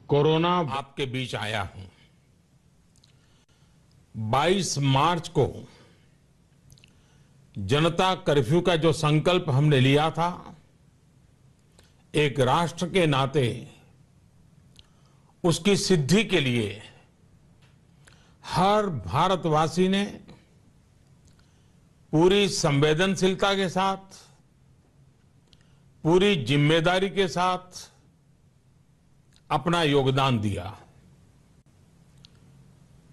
Corona आपके बीच आया हूं। 22 मार्च को जनता कर्फ्यू का जो संकल्प हमने लिया था, एक राष्ट्र के नाते उसकी सिद्धि के लिए हर भारतवासी ने पूरी संवेदनशीलता के साथ, पूरी जिम्मेदारी के साथ अपना योगदान दिया।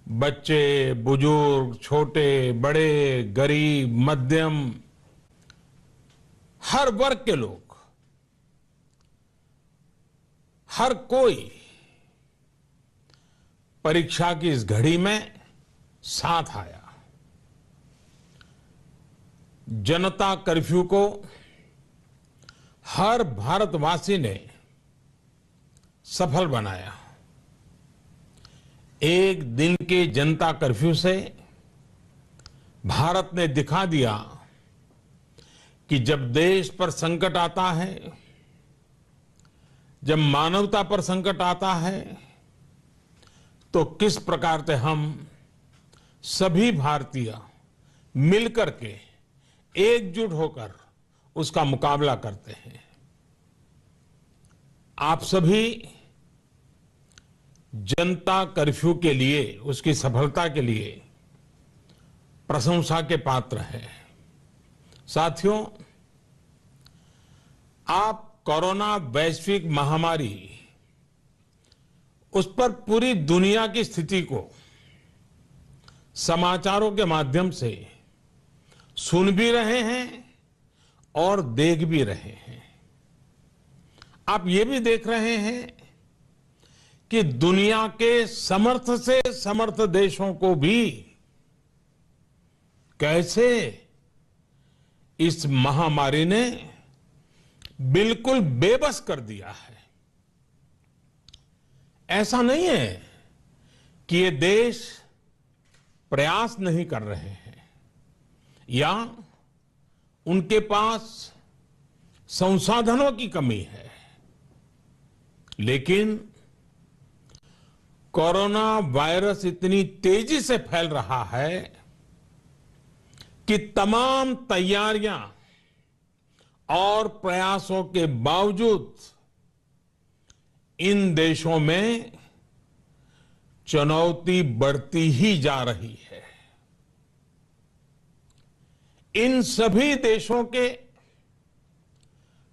बच्चे, बुजुर्ग, छोटे, बड़े, गरीब, मध्यम, हर वर्ग के लोग, हर कोई परीक्षा की इस घड़ी में साथ आया। जनता कर्फ्यू को हर भारतवासी ने सफल बनाया। एक दिन के जनता कर्फ्यू से भारत ने दिखा दिया कि जब देश पर संकट आता है, जब मानवता पर संकट आता है, तो किस प्रकार से हम सभी भारतीय मिलकर के एकजुट होकर उसका मुकाबला करते हैं। आप सभी जनता कर्फ्यू के लिए, उसकी सफलता के लिए प्रशंसा के पात्र हैं। साथियों, आप कोरोना वैश्विक महामारी, उस पर पूरी दुनिया की स्थिति को समाचारों के माध्यम से सुन भी रहे हैं और देख भी रहे हैं। आप ये भी देख रहे हैं कि दुनिया के समर्थ से समर्थ देशों को भी कैसे इस महामारी ने बिल्कुल बेबस कर दिया है। ऐसा नहीं है कि ये देश प्रयास नहीं कर रहे हैं या उनके पास संसाधनों की कमी है, लेकिन कोरोना वायरस इतनी तेजी से फैल रहा है कि तमाम तैयारियां और प्रयासों के बावजूद इन देशों में चुनौती बढ़ती ही जा रही है। इन सभी देशों के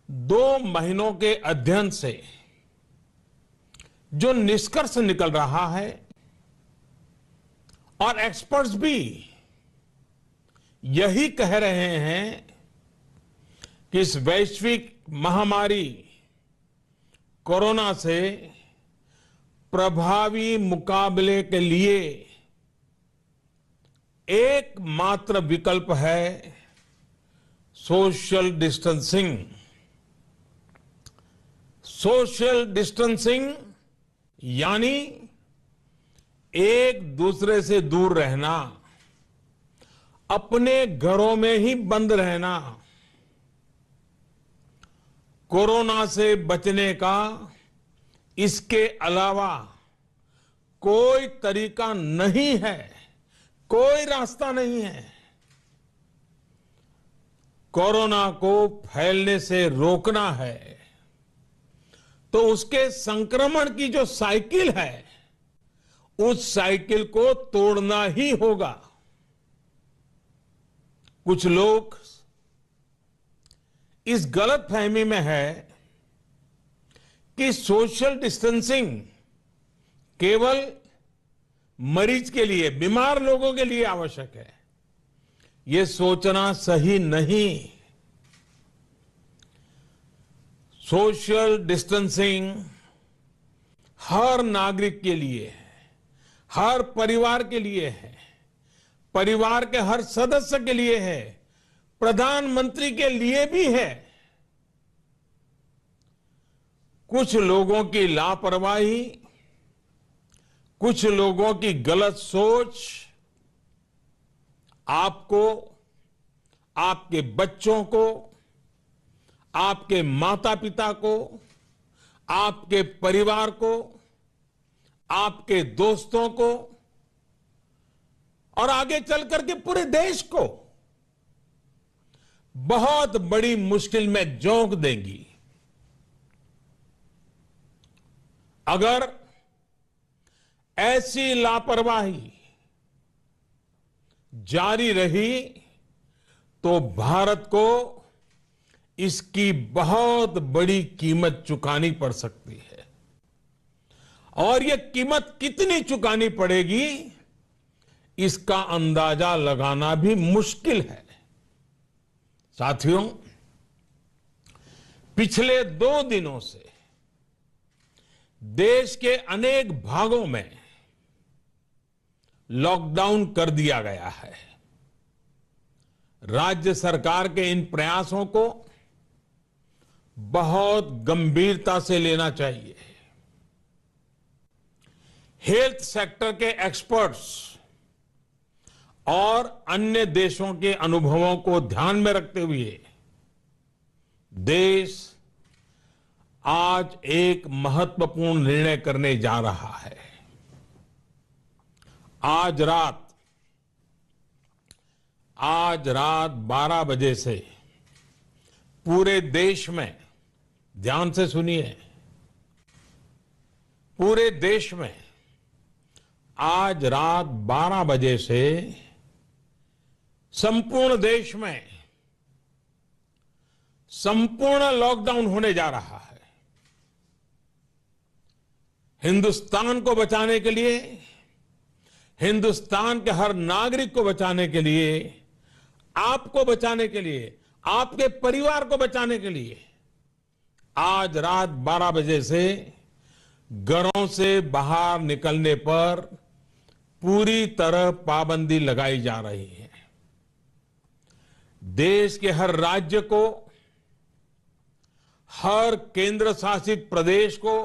2 महीनों के अध्ययन से जो निष्कर्ष निकल रहा है, और एक्सपर्ट्स भी यही कह रहे हैं कि इस वैश्विक महामारी कोरोना से प्रभावी मुकाबले के लिए एकमात्र विकल्प है सोशल डिस्टेंसिंग। सोशल डिस्टेंसिंग यानी एक दूसरे से दूर रहना, अपने घरों में ही बंद रहना। कोरोना से बचने का इसके अलावा कोई तरीका नहीं है, कोई रास्ता नहीं है। कोरोना को फैलने से रोकना है तो उसके संक्रमण की जो साइकिल है, उस साइकिल को तोड़ना ही होगा। कुछ लोग इस गलतफहमी में है कि सोशल डिस्टेंसिंग केवल मरीज के लिए, बीमार लोगों के लिए आवश्यक है। यह सोचना सही नहीं। सोशल डिस्टेंसिंग हर नागरिक के लिए है, हर परिवार के लिए है, परिवार के हर सदस्य के लिए है, प्रधानमंत्री के लिए भी है। कुछ लोगों की लापरवाही, कुछ लोगों की गलत सोच आपको, आपके बच्चों को, आपके माता पिता को, आपके परिवार को आपके दोस्तों को और आगे चल करके पूरे देश को बहुत बड़ी मुश्किल में झोंक देंगी। अगर ऐसी लापरवाही जारी रही तो भारत को इसकी बहुत बड़ी कीमत चुकानी पड़ सकती है। और यह कीमत कितनी चुकानी पड़ेगी, इसका अंदाजा लगाना भी मुश्किल है। साथियों, पिछले 2 दिनों से देश के अनेक भागों में लॉकडाउन कर दिया गया है। राज्य सरकार के इन प्रयासों को बहुत गंभीरता से लेना चाहिए। हेल्थ सेक्टर के एक्सपर्ट्स और अन्य देशों के अनुभवों को ध्यान में रखते हुए देश आज एक महत्वपूर्ण निर्णय करने जा रहा है। आज रात 12 बजे से पूरे देश में, ध्यान से सुनिए, पूरे देश में आज रात 12 बजे से संपूर्ण देश में संपूर्ण लॉकडाउन होने जा रहा है। हिंदुस्तान को बचाने के लिए, हिंदुस्तान के हर नागरिक को बचाने के लिए, आपको बचाने के लिए, आपके परिवार को बचाने के लिए आज रात 12 बजे से घरों से बाहर निकलने पर पूरी तरह पाबंदी लगाई जा रही है। देश के हर राज्य को, हर केंद्र शासित प्रदेश को,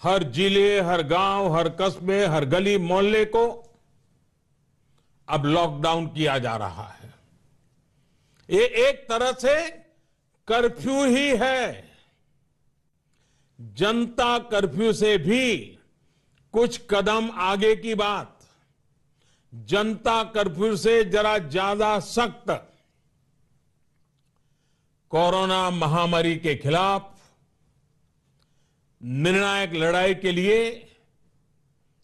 हर जिले, हर गांव, हर कस्बे, हर गली मोहल्ले को अब लॉकडाउन किया जा रहा है। ये एक तरह से कर्फ्यू ही है। जनता कर्फ्यू से भी कुछ कदम आगे की बात। जनता कर्फ्यू से जरा ज्यादा सख्त। कोरोना महामारी के खिलाफ निर्णायक लड़ाई के लिए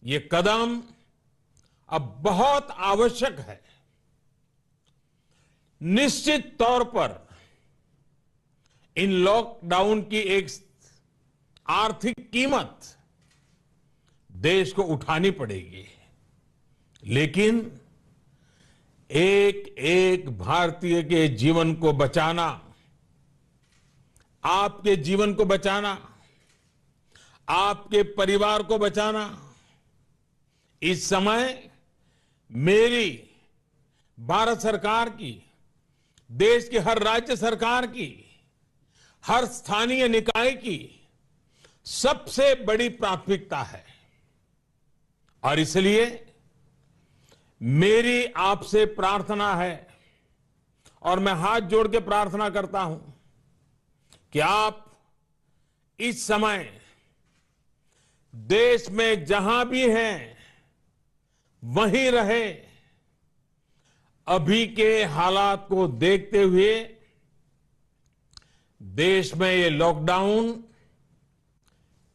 ये कदम अब बहुत आवश्यक है। निश्चित तौर पर इन लॉकडाउन की एक आर्थिक कीमत देश को उठानी पड़ेगी, लेकिन एक एक भारतीय के जीवन को बचाना, आपके जीवन को बचाना, आपके परिवार को बचाना, इस समय मेरी, भारत सरकार की, देश की हर राज्य सरकार की, हर स्थानीय निकाय की सबसे बड़ी प्राथमिकता है। और इसलिए मेरी आपसे प्रार्थना है और मैं हाथ जोड़ के प्रार्थना करता हूं कि आप इस समय देश में जहां भी हैं वहीं रहे। अभी के हालात को देखते हुए देश में ये लॉकडाउन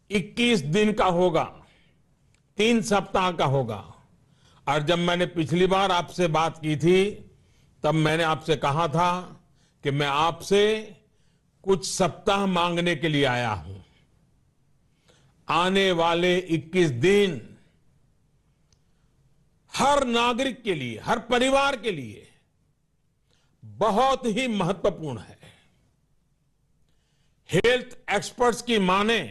21 दिन का होगा, 3 सप्ताह का होगा। और जब मैंने पिछली बार आपसे बात की थी तब मैंने आपसे कहा था कि मैं आपसे कुछ सप्ताह मांगने के लिए आया हूं। आने वाले 21 दिन हर नागरिक के लिए, हर परिवार के लिए बहुत ही महत्वपूर्ण है। हेल्थ एक्सपर्ट्स की माने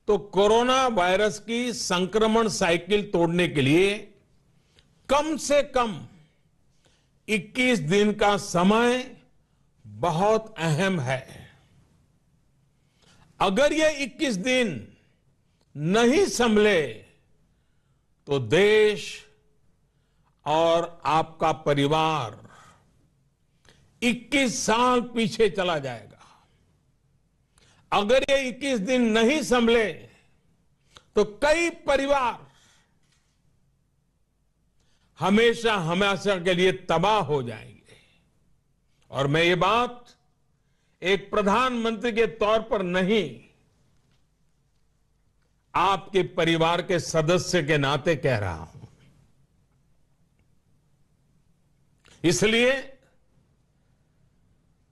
तो कोरोना वायरस की संक्रमण साइकिल तोड़ने के लिए कम से कम 21 दिन का समय बहुत अहम है। अगर ये 21 दिन नहीं संभले तो देश और आपका परिवार 21 साल पीछे चला जाएगा। अगर ये 21 दिन नहीं संभले तो कई परिवार हमेशा हमेशा के लिए तबाह हो जाएंगे। और मैं ये बात एक प्रधानमंत्री के तौर पर नहीं, आपके परिवार के सदस्य के नाते कह रहा हूं। इसलिए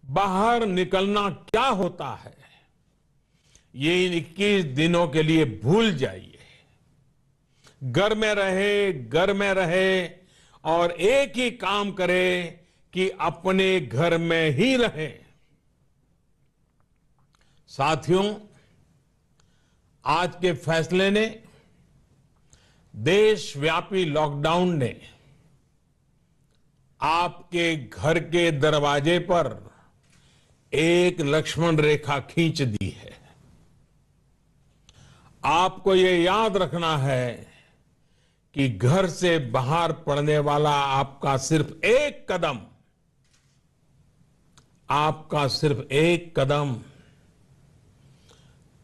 बाहर निकलना क्या होता है, ये 21 दिनों के लिए भूल जाइए। घर में रहे और एक ही काम करे कि अपने घर में ही रहे। साथियों, आज के फैसले ने, देशव्यापी लॉकडाउन ने आपके घर के दरवाजे पर एक लक्ष्मण रेखा खींच दी है। आपको ये याद रखना है कि घर से बाहर पड़ने वाला आपका सिर्फ एक कदम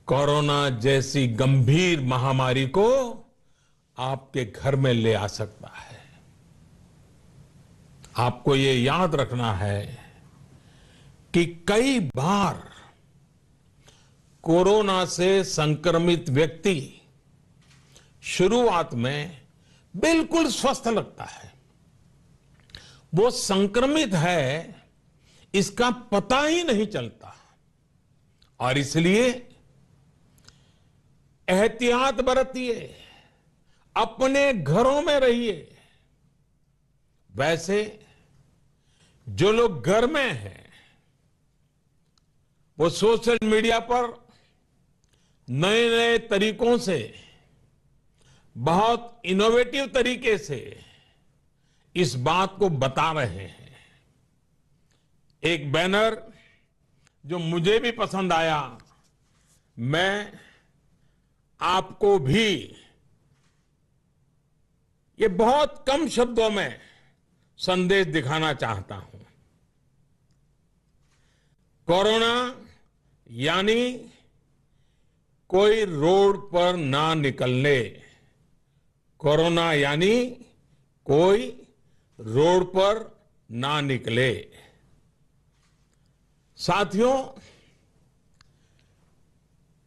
कोरोना जैसी गंभीर महामारी को आपके घर में ले आ सकता है। आपको ये याद रखना है कि कई बार कोरोना से संक्रमित व्यक्ति शुरुआत में बिल्कुल स्वस्थ लगता है, वो संक्रमित है इसका पता ही नहीं चलता, और इसलिए एहतियात बरतिए, अपने घरों में रहिए। वैसे जो लोग घर में हैं वो सोशल मीडिया पर नए नए तरीकों से, बहुत इनोवेटिव तरीके से इस बात को बता रहे हैं। एक बैनर जो मुझे भी पसंद आया, मैं आपको भी ये बहुत कम शब्दों में संदेश दिखाना चाहता हूं। कोरोना यानी कोई रोड पर ना निकलने, कोरोना यानी कोई रोड पर ना निकले। साथियों,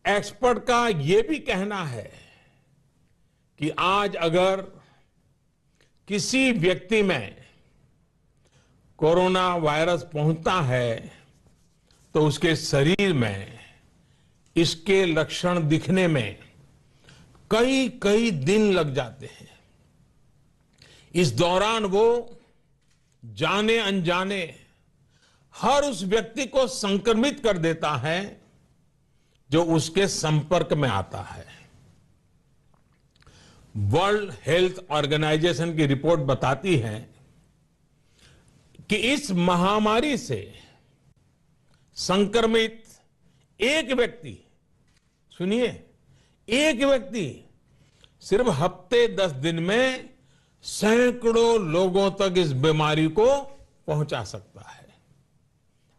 एक्सपर्ट का यह भी कहना है कि आज अगर किसी व्यक्ति में कोरोना वायरस पहुंचता है तो उसके शरीर में इसके लक्षण दिखने में कई दिन लग जाते हैं। इस दौरान वो जाने अनजाने हर उस व्यक्ति को संक्रमित कर देता है जो उसके संपर्क में आता है। वर्ल्ड हेल्थ ऑर्गेनाइजेशन की रिपोर्ट बताती है कि इस महामारी से संक्रमित एक व्यक्ति, सुनिए, एक व्यक्ति सिर्फ हफ्ते 10 दिन में सैकड़ों लोगों तक इस बीमारी को पहुंचा सकता है।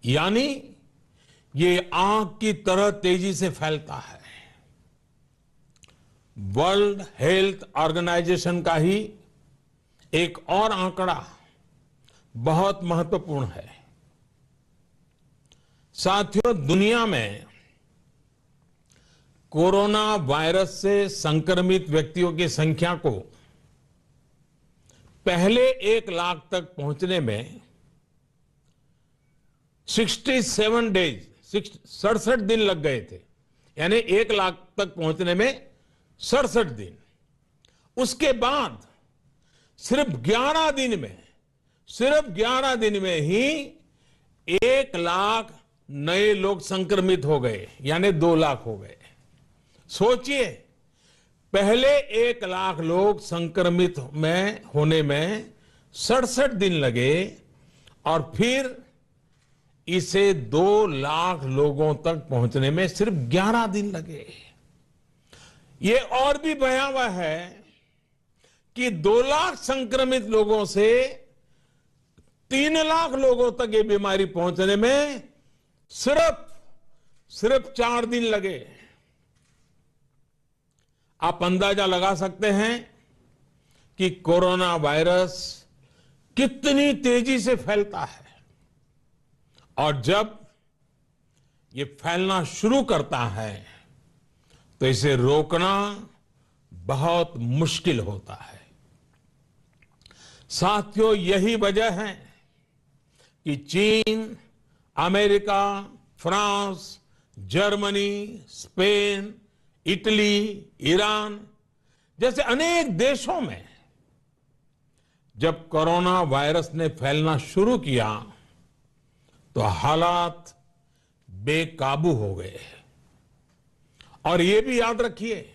यानी ये आग की तरह तेजी से फैलता है। वर्ल्ड हेल्थ ऑर्गेनाइजेशन का ही एक और आंकड़ा बहुत महत्वपूर्ण है। साथियों, दुनिया में कोरोना वायरस से संक्रमित व्यक्तियों की संख्या को पहले 1 लाख तक पहुंचने में 67 डेज, 67 दिन लग गए थे। यानी 1 लाख तक पहुंचने में 67 दिन। उसके बाद सिर्फ 11 दिन में ही 1 लाख नए लोग संक्रमित हो गए, यानी 2 लाख हो गए। सोचिए, पहले 1 लाख लोग संक्रमित में होने में 67 दिन लगे और फिर इसे 2 लाख लोगों तक पहुंचने में सिर्फ 11 दिन लगे। ये और भी भयावह है कि 2 लाख संक्रमित लोगों से 3 लाख लोगों तक ये बीमारी पहुंचने में सिर्फ 4 दिन लगे। आप अंदाजा लगा सकते हैं कि कोरोना वायरस कितनी तेजी से फैलता है और जब ये फैलना शुरू करता है तो इसे रोकना बहुत मुश्किल होता है। साथियों, यही वजह है कि चीन, America, France, Germany, Spain, Italy, Iran जैसे अनेक देशों में जब कोरोना वायरस ने फैलना शुरू किया तो हालात बेकाबू हो गए। और ये भी याद रखिए,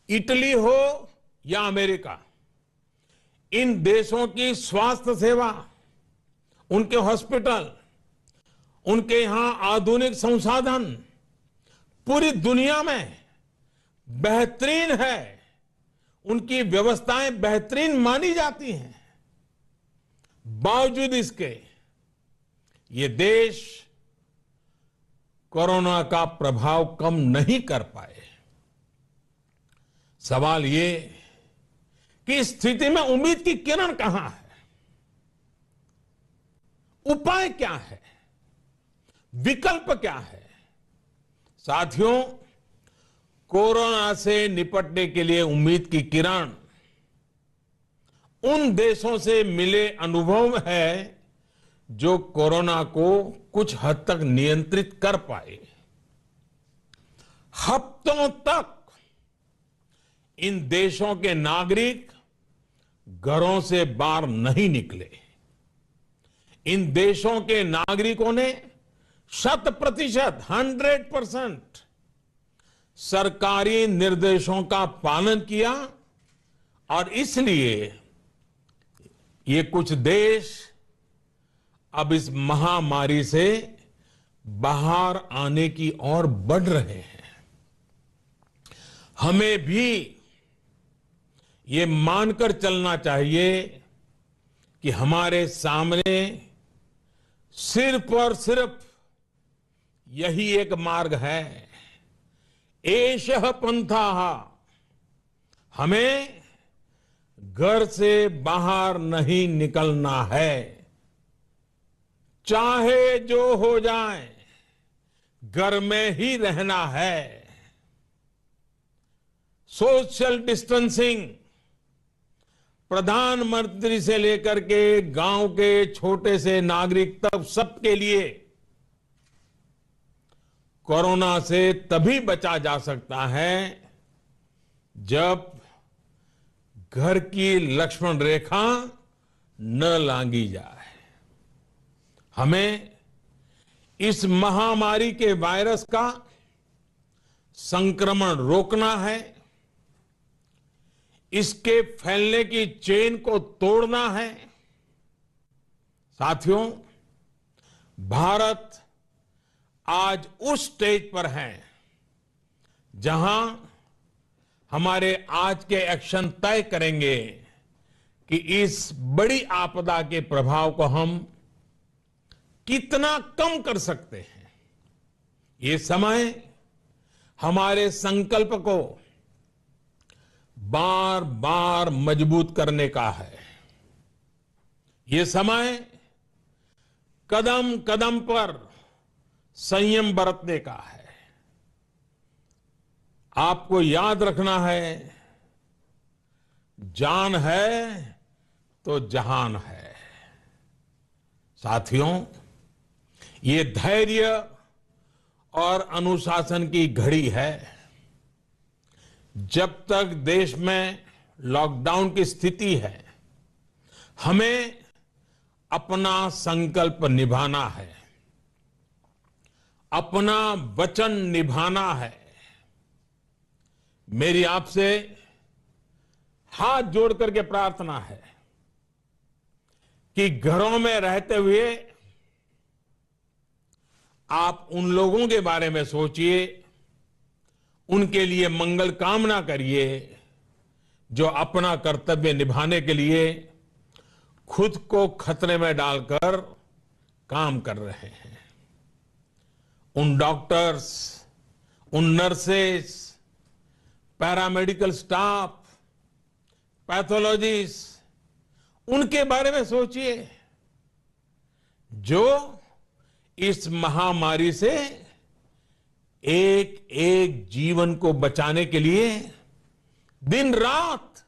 इटली हो या अमेरिका, इन देशों की स्वास्थ्य सेवा, उनके हॉस्पिटल, उनके यहां आधुनिक संसाधन पूरी दुनिया में बेहतरीन है। उनकी व्यवस्थाएं बेहतरीन मानी जाती हैं। बावजूद इसके ये देश कोरोना का प्रभाव कम नहीं कर पाए। सवाल ये कि इस स्थिति में उम्मीद की किरण कहां है? उपाय क्या है? विकल्प क्या है? साथियों, कोरोना से निपटने के लिए उम्मीद की किरण उन देशों से मिले अनुभव में है जो कोरोना को कुछ हद तक नियंत्रित कर पाए। हफ्तों तक इन देशों के नागरिक घरों से बाहर नहीं निकले। इन देशों के नागरिकों ने 100%, 100% सरकारी निर्देशों का पालन किया और इसलिए ये कुछ देश अब इस महामारी से बाहर आने की ओर बढ़ रहे हैं। हमें भी ये मानकर चलना चाहिए कि हमारे सामने सिर्फ और सिर्फ यही एक मार्ग है, एषः पंथाः। हमें घर से बाहर नहीं निकलना है, चाहे जो हो जाए घर में ही रहना है। सोशल डिस्टेंसिंग प्रधानमंत्री से लेकर के गांव के छोटे से नागरिक तक सबके लिए कोरोना से तभी बचा जा सकता है जब घर की लक्ष्मण रेखा न लांघी जाए। हमें इस महामारी के वायरस का संक्रमण रोकना है, इसके फैलने की चेन को तोड़ना है। साथियों, भारत आज उस स्टेज पर है जहां हमारे आज के एक्शन तय करेंगे कि इस बड़ी आपदा के प्रभाव को हम कितना कम कर सकते हैं। ये समय हमारे संकल्प को बार बार मजबूत करने का है। ये समय कदम कदम पर संयम बरतने का है। आपको याद रखना है, जान है तो जहान है। साथियों, ये धैर्य और अनुशासन की घड़ी है। जब तक देश में लॉकडाउन की स्थिति है, हमें अपना संकल्प निभाना है, अपना वचन निभाना है। मेरी आपसे हाथ जोड़ करके प्रार्थना है कि घरों में रहते हुए आप उन लोगों के बारे में सोचिए, उनके लिए मंगल कामना करिए जो अपना कर्तव्य निभाने के लिए खुद को खतरे में डालकर काम कर रहे हैं। उन डॉक्टर्स, उन नर्सेस, पैरामेडिकल स्टाफ, पैथोलॉजिस्ट, उनके बारे में सोचिए जो इस महामारी से एक एक जीवन को बचाने के लिए दिन रात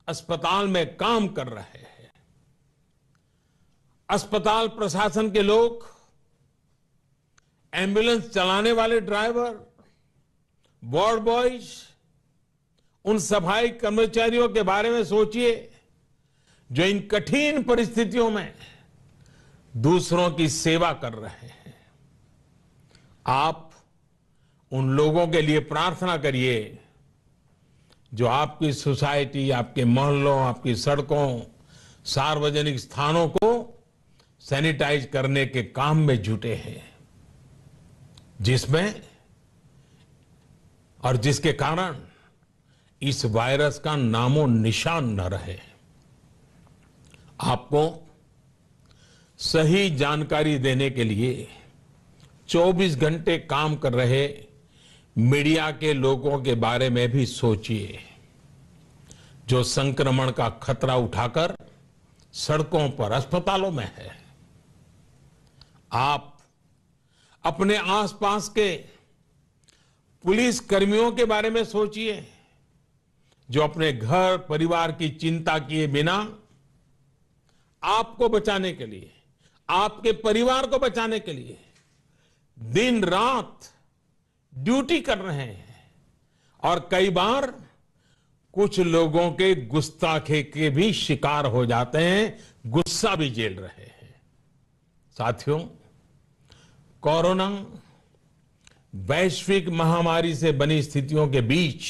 अस्पताल में काम कर रहे हैं। अस्पताल प्रशासन के लोग, एम्बुलेंस चलाने वाले ड्राइवर, वार्ड बॉयज, उन सफाई कर्मचारियों के बारे में सोचिए जो इन कठिन परिस्थितियों में दूसरों की सेवा कर रहे हैं। आप उन लोगों के लिए प्रार्थना करिए जो आपकी सोसाइटी, आपके मोहल्लों, आपकी सड़कों, सार्वजनिक स्थानों को सैनिटाइज करने के काम में जुटे हैं, जिसमें और जिसके कारण इस वायरस का नामो निशान न रहे। आपको सही जानकारी देने के लिए 24 घंटे काम कर रहे मीडिया के लोगों के बारे में भी सोचिए जो संक्रमण का खतरा उठाकर सड़कों पर, अस्पतालों में है। आप अपने आसपास के पुलिस कर्मियों के बारे में सोचिए जो अपने घर परिवार की चिंता किए बिना आपको बचाने के लिए, आपके परिवार को बचाने के लिए दिन रात ड्यूटी कर रहे हैं और कई बार कुछ लोगों के गुस्ताखी के भी शिकार हो जाते हैं, गुस्सा भी झेल रहे हैं। साथियों, कोरोना वैश्विक महामारी से बनी स्थितियों के बीच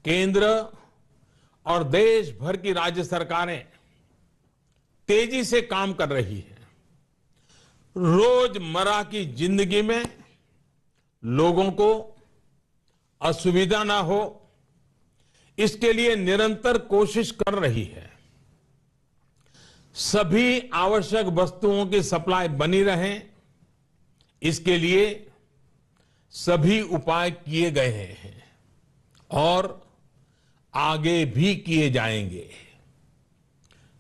केंद्र और देश भर की राज्य सरकारें तेजी से काम कर रही हैं। रोजमर्रा की जिंदगी में लोगों को असुविधा ना हो, इसके लिए निरंतर कोशिश कर रही है। सभी आवश्यक वस्तुओं की सप्लाई बनी रहे, इसके लिए सभी उपाय किए गए हैं और आगे भी किए जाएंगे।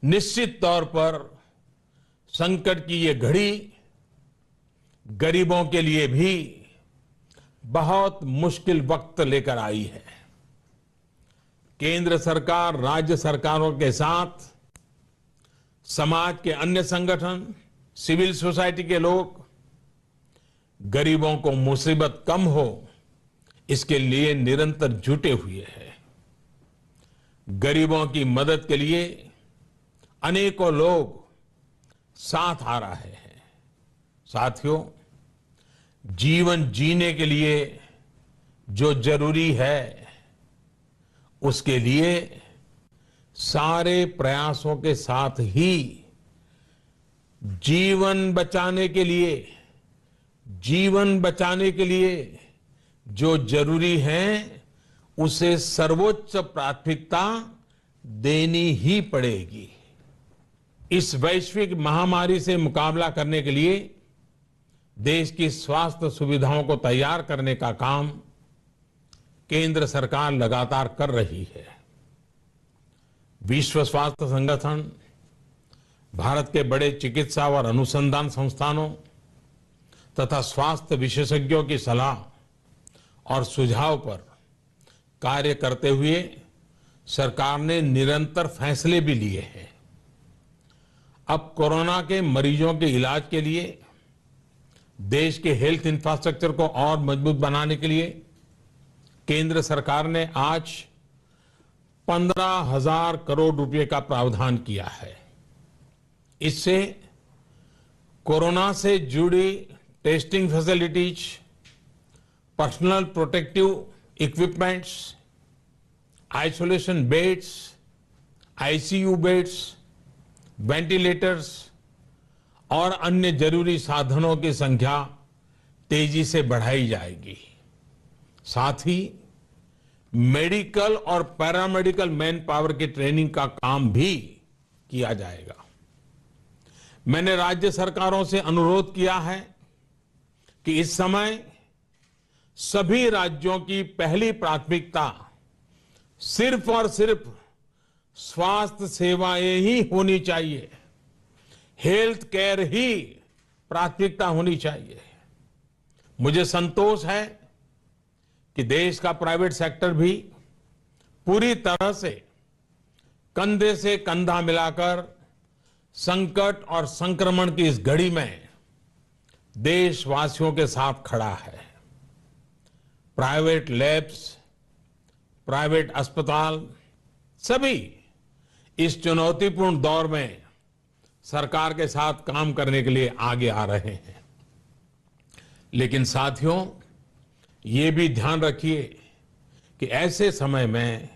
निश्चित तौर पर संकट की ये घड़ी गरीबों के लिए भी बहुत मुश्किल वक्त लेकर आई है। केंद्र सरकार, राज्य सरकारों के साथ समाज के अन्य संगठन, सिविल सोसाइटी के लोग गरीबों को मुसीबत कम हो, इसके लिए निरंतर जुटे हुए हैं। गरीबों की मदद के लिए अनेकों लोग साथ आ रहे हैं। साथियों, जीवन जीने के लिए जो जरूरी है, उसके लिए सारे प्रयासों के साथ ही जीवन बचाने के लिए जो जरूरी है, उसे सर्वोच्च प्राथमिकता देनी ही पड़ेगी। इस वैश्विक महामारी से मुकाबला करने के लिए देश की स्वास्थ्य सुविधाओं को तैयार करने का काम केंद्र सरकार लगातार कर रही है। विश्व स्वास्थ्य संगठन, भारत के बड़े चिकित्सा और अनुसंधान संस्थानों तथा स्वास्थ्य विशेषज्ञों की सलाह और सुझाव पर कार्य करते हुए सरकार ने निरंतर फैसले भी लिए हैं। अब कोरोना के मरीजों के इलाज के लिए देश के हेल्थ इंफ्रास्ट्रक्चर को और मजबूत बनाने के लिए केंद्र सरकार ने आज 15,000 करोड़ रुपए का प्रावधान किया है। इससे कोरोना से जुड़ी testing facilities, personal protective equipments, isolation beds, ICU beds, ventilators और अन्य जरूरी साधनों की संख्या तेजी से बढ़ाई जाएगी। साथ ही मेडिकल और पैरामेडिकल मैन पावर की ट्रेनिंग का काम भी किया जाएगा। मैंने राज्य सरकारों से अनुरोध किया है कि इस समय सभी राज्यों की पहली प्राथमिकता सिर्फ और सिर्फ स्वास्थ्य सेवाएं ही होनी चाहिए, हेल्थ केयर ही प्राथमिकता होनी चाहिए। मुझे संतोष है कि देश का प्राइवेट सेक्टर भी पूरी तरह से कंधे से कंधा मिलाकर संकट और संक्रमण की इस घड़ी में देशवासियों के साथ खड़ा है। प्राइवेट लैब्स, प्राइवेट अस्पताल सभी इस चुनौतीपूर्ण दौर में सरकार के साथ काम करने के लिए आगे आ रहे हैं। लेकिन साथियों, ये भी ध्यान रखिए कि ऐसे समय में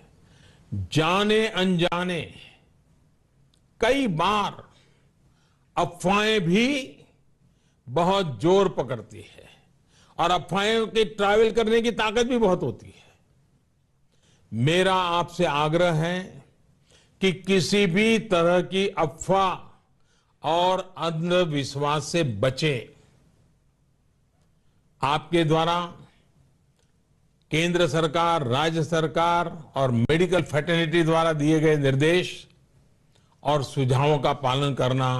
जाने अनजाने कई बार अफवाहें भी बहुत जोर पकड़ती है और अफवाहों की ट्रैवल करने की ताकत भी बहुत होती है। मेरा आपसे आग्रह है कि किसी भी तरह की अफवाह और अंधविश्वास से बचें। आपके द्वारा केंद्र सरकार, राज्य सरकार और मेडिकल फ्रेटर्निटी द्वारा दिए गए निर्देश और सुझावों का पालन करना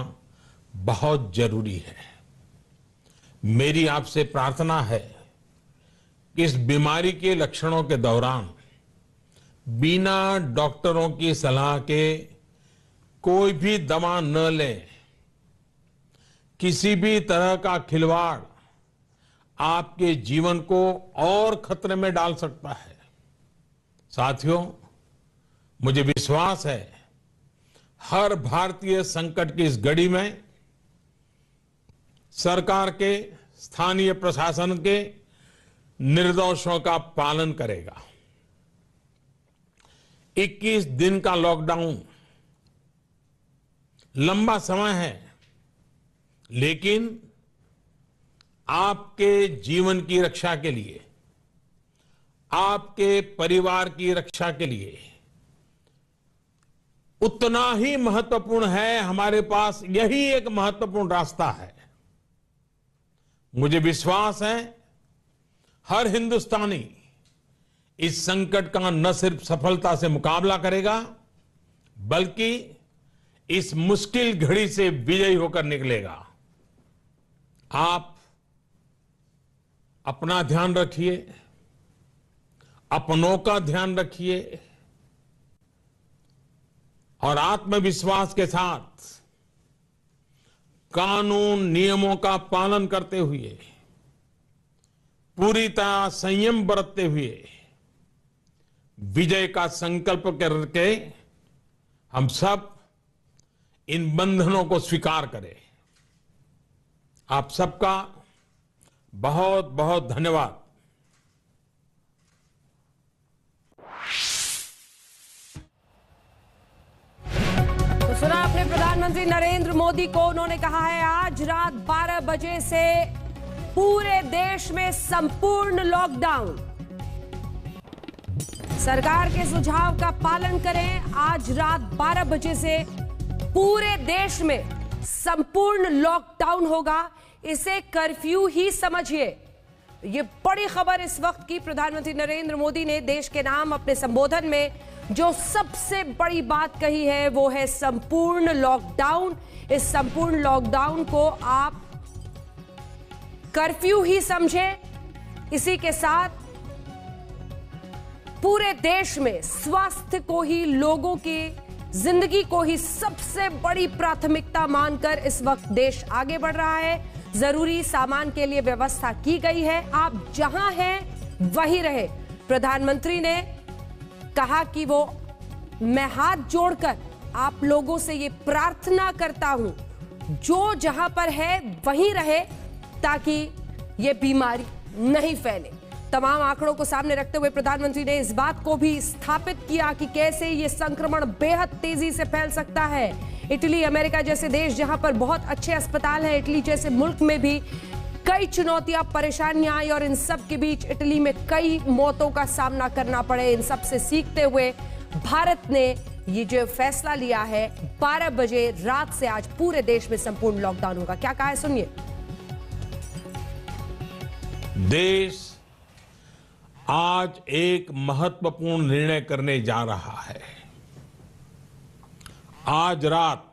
बहुत जरूरी है। मेरी आपसे प्रार्थना है कि इस बीमारी के लक्षणों के दौरान बिना डॉक्टरों की सलाह के कोई भी दवा न लें। किसी भी तरह का खिलवाड़ आपके जीवन को और खतरे में डाल सकता है। साथियों, मुझे विश्वास है हर भारतीय संकट की इस घड़ी में सरकार के, स्थानीय प्रशासन के निर्देशों का पालन करेगा। 21 दिन का लॉकडाउन लंबा समय है, लेकिन आपके जीवन की रक्षा के लिए, आपके परिवार की रक्षा के लिए उतना ही महत्वपूर्ण है। हमारे पास यही एक महत्वपूर्ण रास्ता है। मुझे विश्वास है हर हिंदुस्तानी इस संकट का न सिर्फ सफलता से मुकाबला करेगा, बल्कि इस मुश्किल घड़ी से विजयी होकर निकलेगा। आप अपना ध्यान रखिए, अपनों का ध्यान रखिए और आत्मविश्वास के साथ कानून नियमों का पालन करते हुए, पूरी तरह संयम बरतते हुए विजय का संकल्प करके हम सब इन बंधनों को स्वीकार करें। आप सबका बहुत बहुत धन्यवाद। तो सुना आपने प्रधानमंत्री नरेंद्र मोदी को। उन्होंने कहा है आज रात 12 बजे से पूरे देश में संपूर्ण लॉकडाउन। सरकार के सुझाव का पालन करें। आज रात 12 बजे से पूरे देश में संपूर्ण लॉकडाउन होगा। इसे कर्फ्यू ही समझिए। ये बड़ी खबर इस वक्त की। प्रधानमंत्री नरेंद्र मोदी ने देश के नाम अपने संबोधन में जो सबसे बड़ी बात कही है वो है संपूर्ण लॉकडाउन। इस संपूर्ण लॉकडाउन को आप कर्फ्यू ही समझें। इसी के साथ पूरे देश में स्वास्थ्य को ही, लोगों की जिंदगी को ही सबसे बड़ी प्राथमिकता मानकर इस वक्त देश आगे बढ़ रहा है। जरूरी सामान के लिए व्यवस्था की गई है। आप जहां हैं वहीं रहे। प्रधानमंत्री ने कहा कि मैं हाथ जोड़कर आप लोगों से ये प्रार्थना करता हूं, जो जहां पर है वहीं रहे ताकि ये बीमारी नहीं फैले। तमाम आंकड़ों को सामने रखते हुए प्रधानमंत्री ने इस बात को भी स्थापित किया कि कैसे ये संक्रमण बेहद तेजी से फैल सकता है। इटली, अमेरिका जैसे देश जहां पर बहुत अच्छे अस्पताल हैं, इटली जैसे मुल्क में भी कई चुनौतियां, परेशानियां आई और इन सब के बीच इटली में कई मौतों का सामना करना पड़े। इन सब से सीखते हुए भारत ने ये जो फैसला लिया है 12 बजे रात से आज पूरे देश में संपूर्ण लॉकडाउन होगा। क्या कहा है सुनिए। देश आज एक महत्वपूर्ण निर्णय करने जा रहा है। आज रात